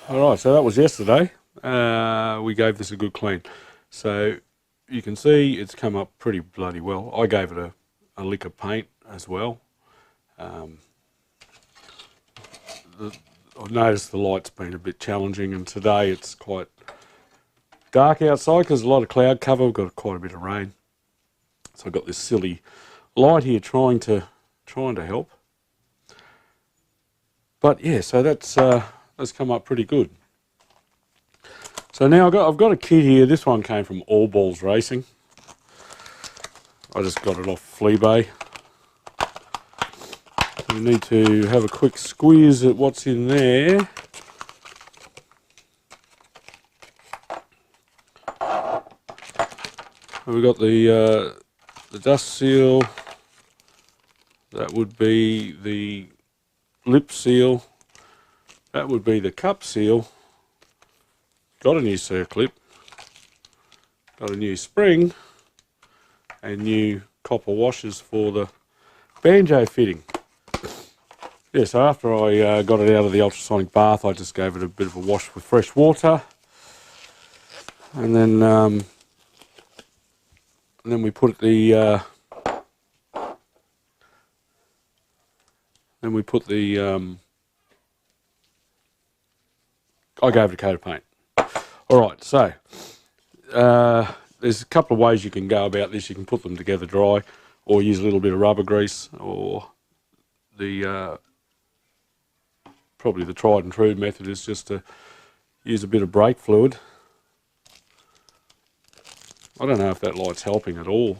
Alright, so that was yesterday. We gave this a good clean. So you can see it's come up pretty bloody well. I gave it a lick of paint as well. I've noticed the light's been a bit challenging, and today it's quite dark outside because a lot of cloud cover. We've got quite a bit of rain. So I've got this silly light here trying to help. But yeah, so that's come up pretty good. So now I've got a kit here. This one came from All Balls Racing. I just got it off Fleabay. We need to have a quick squeeze at what's in there. We've got the dust seal. That would be the lip seal. That would be the cup seal. Got a new circlip. Got a new spring. And new copper washers for the banjo fitting. Yeah, so after I got it out of the ultrasonic bath, I just gave it a bit of a wash with fresh water. And then we put the I gave it a coat of paint. Alright, so there's a couple of ways you can go about this. You can put them together dry, or use a little bit of rubber grease, or the probably the tried and true method is just to use a bit of brake fluid. I don't know if that light's helping at all.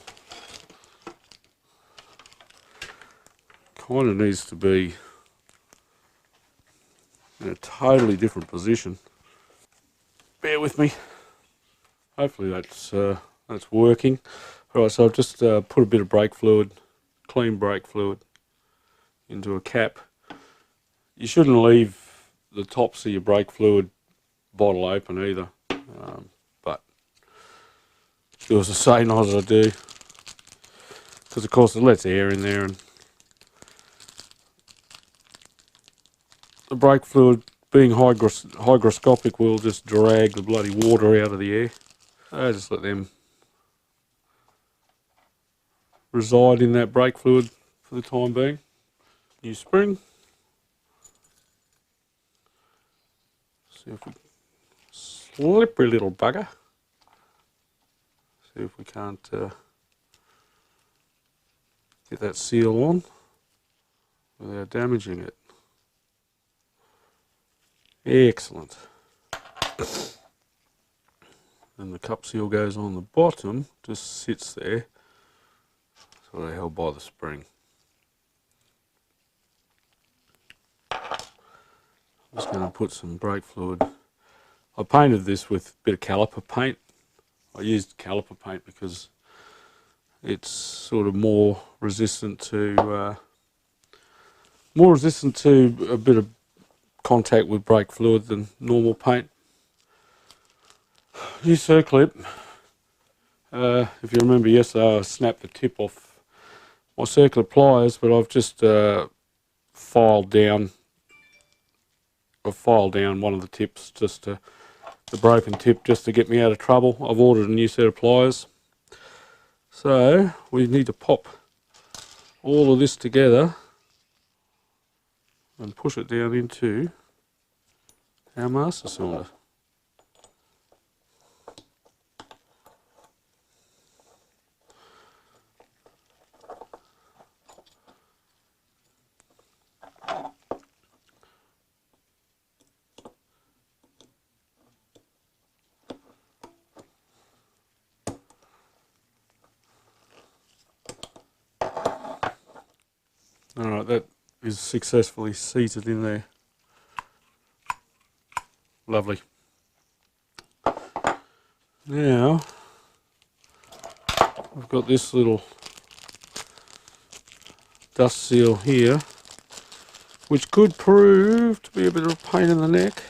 Kind of needs to be in a totally different position. Bear with me. Hopefully that's working. Alright, so I've just put a bit of brake fluid, clean brake fluid, into a cap. You shouldn't leave the tops of your brake fluid bottle open either, but do as I say, not as I do, because of course it lets air in there, and the brake fluid, being hygroscopic, will just drag the bloody water out of the air. So just let them reside in that brake fluid for the time being. New spring. See if we, slippery little bugger. See if we can't get that seal on without damaging it. Excellent. And the cup seal goes on the bottom, just sits there, sort of held by the spring. I'm just going to put some brake fluid. I painted this with a bit of caliper paint. I used caliper paint because it's sort of more resistant to a bit of contact with brake fluid than normal paint. New circlip. If you remember yesterday, I snapped the tip off my circlip pliers, but I've just filed down one of the tips, the broken tip, just to get me out of trouble. I've ordered a new set of pliers. So we need to pop all of this together and push it down into our master cylinder. Alright, that is successfully seated in there. Lovely. Now, I've got this little dust seal here, which could prove to be a bit of a pain in the neck.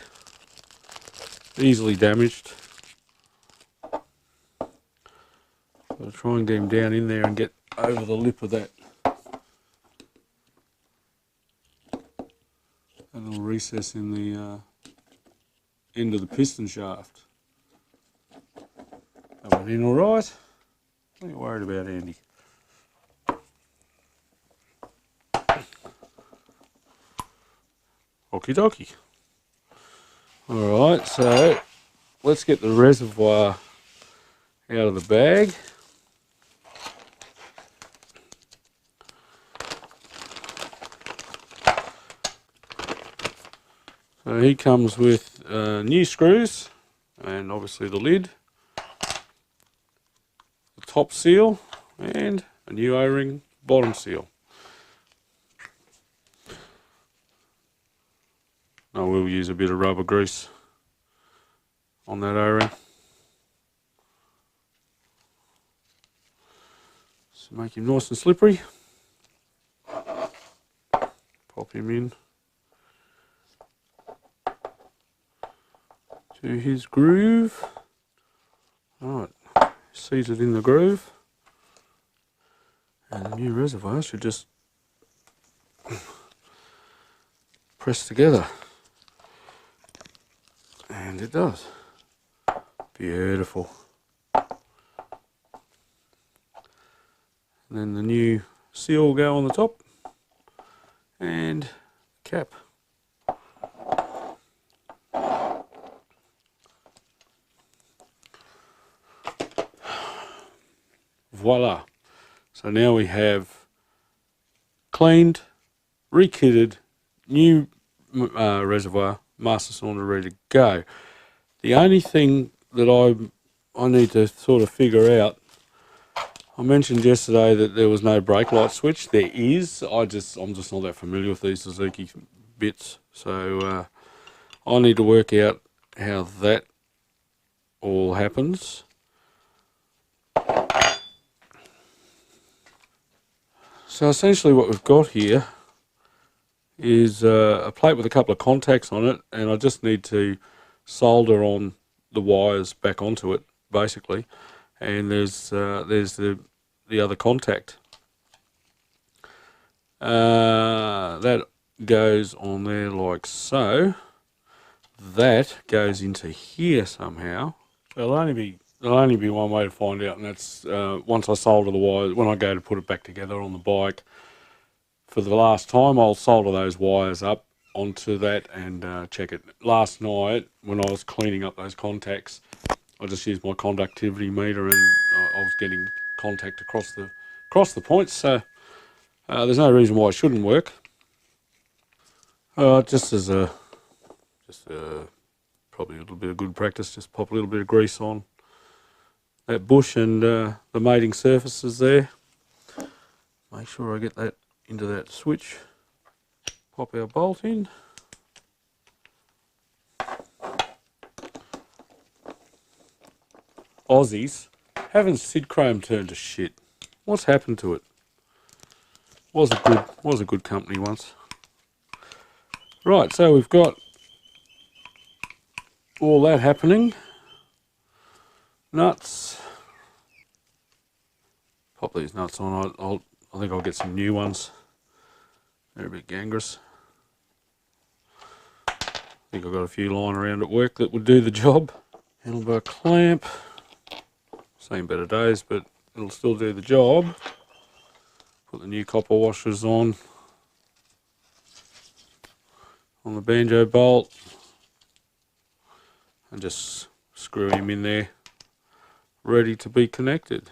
Easily damaged. I'll try and get him down in there and get over the lip of that little recess in the into the piston shaft. That went in all right. What are you worried about, Andy? Okie dokie. Alright, so let's get the reservoir out of the bag. So he comes with new screws and obviously the lid, the top seal and a new O-ring bottom seal. I will use a bit of rubber grease on that O-ring. So make him nice and slippery. Pop him in to his groove. Alright, seated in the groove. And the new reservoir should just press together. And it does. Beautiful. And then the new seal will go on the top and cap. Voila. So now we have cleaned, re-kitted, new reservoir, master cylinder ready to go. The only thing that I need to sort of figure out, I mentioned yesterday that there was no brake light switch. There is. I'm just not that familiar with these Suzuki bits, so I need to work out how that all happens. So essentially what we've got here is a plate with a couple of contacts on it, and I just need to solder on the wires back onto it, basically. And there's the other contact. That goes on there like so. That goes into here somehow. There'll only be one way to find out, and that's once I solder the wires, when I go to put it back together on the bike for the last time, I'll solder those wires up onto that and check it. Last night when I was cleaning up those contacts, I just used my conductivity meter and I was getting contact across the points, so there's no reason why it shouldn't work. Just probably a little bit of good practice, just pop a little bit of grease on that bush and the mating surfaces there. Make sure I get that into that switch. Pop our bolt in. Aussies, haven't Sid Chrome turned to shit? What's happened to it? Was a good company once. Right, so we've got all that happening. Nuts. Pop these nuts on. I think I'll get some new ones. They're a bit gangrenous. I think I've got a few lying around at work that would do the job. Handlebar clamp. Seen better days, but it'll still do the job. Put the new copper washers on the banjo bolt, and just screw him in there, ready to be connected.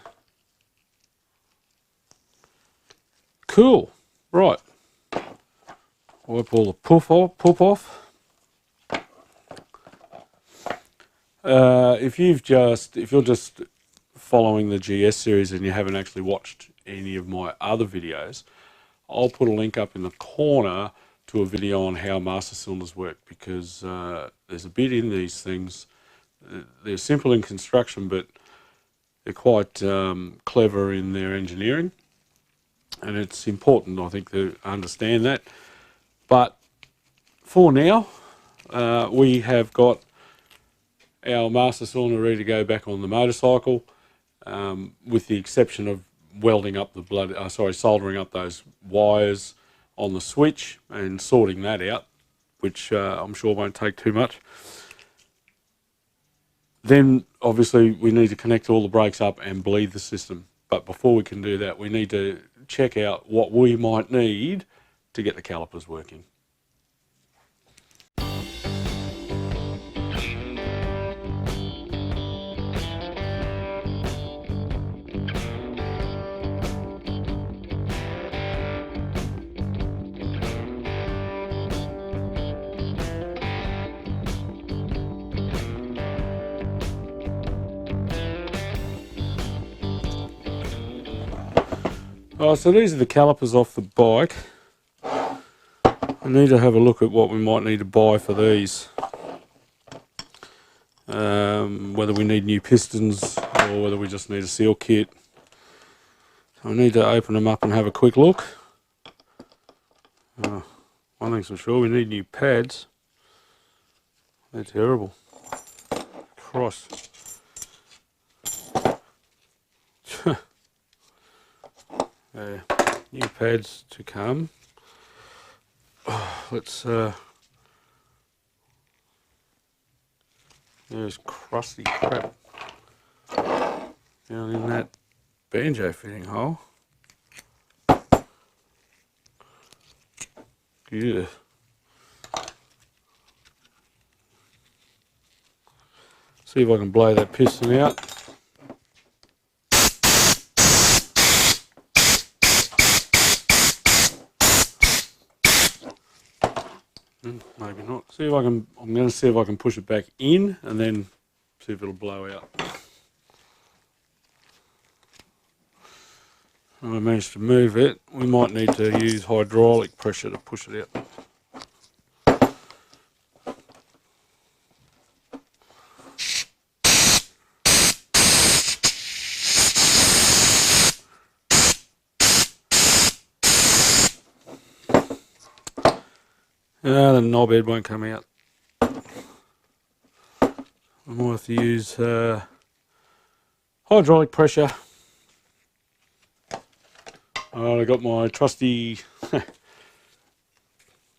Cool. Right. Wipe all the poof off. If you're just following the GS series and you haven't actually watched any of my other videos, I'll put a link up in the corner to a video on how master cylinders work, because there's a bit in these things. They're simple in construction, but they're quite clever in their engineering, and it's important, I think, to understand that. But for now, we have got our master cylinder ready to go back on the motorcycle, with the exception of welding up soldering up those wires on the switch and sorting that out, which I'm sure won't take too much. Then obviously we need to connect all the brakes up and bleed the system. But before we can do that, we need to check out what we might need to get the calipers working. So these are the calipers off the bike. I need to have a look at what we might need to buy for these. Whether we need new pistons or whether we just need a seal kit. So I need to open them up and have a quick look. One thing's for sure, we need new pads. They're terrible. Cross. New pads to come. Let's there's crusty crap down in that banjo fitting hole. Yeah. See if I can blow that piston out. Maybe not. See if I can. I'm going to see if I can push it back in and then see if it'll blow out. I managed to move it. We might need to use hydraulic pressure to push it out. The knob head won't come out. I might have to use hydraulic pressure. I got my trusty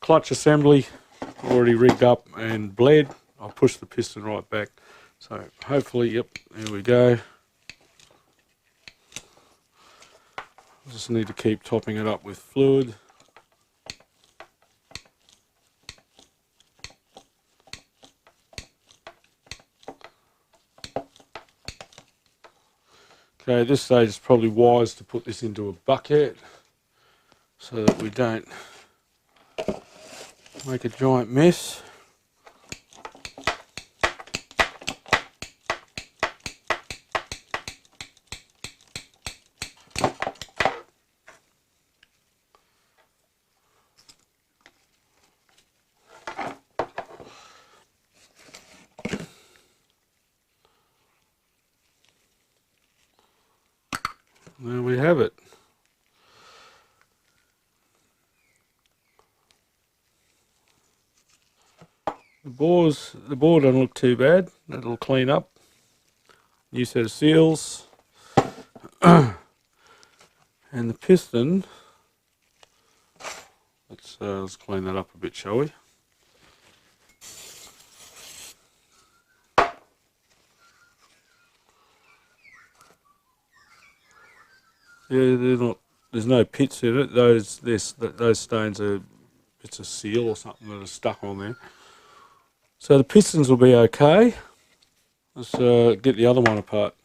clutch assembly already rigged up and bled. I'll push the piston right back. So hopefully, yep, there we go. Just need to keep topping it up with fluid. Okay, at this stage it's probably wise to put this into a bucket so that we don't make a giant mess. There we have it. The board doesn't look too bad. That'll clean up. New set of seals. And the piston, let's clean that up a bit, shall we? Yeah, they're not. There's no pits in it. Those stones are bits of seal or something that are stuck on there. So the pistons will be okay. Let's get the other one apart.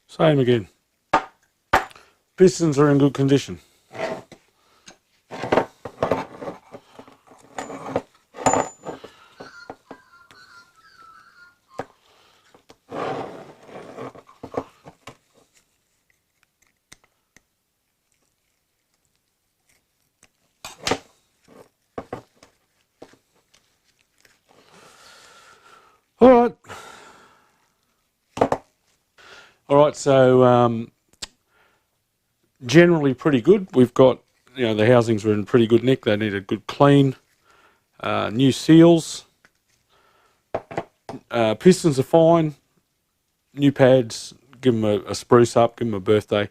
Same again. Pistons are in good condition. All right, so generally pretty good. We've got, the housings are in pretty good nick. They need a good clean. New seals. Pistons are fine. New pads, give them a spruce up, give them a birthday.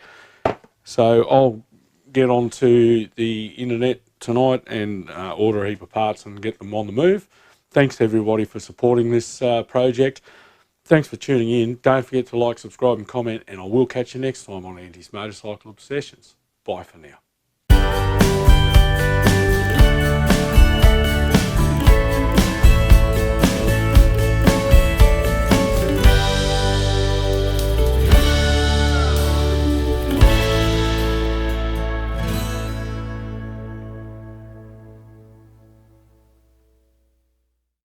So I'll get onto the internet tonight and order a heap of parts and get them on the move. Thanks to everybody for supporting this project. Thanks for tuning in. Don't forget to like, subscribe and comment, and I will catch you next time on Andy's Motorcycle Obsessions. Bye for now.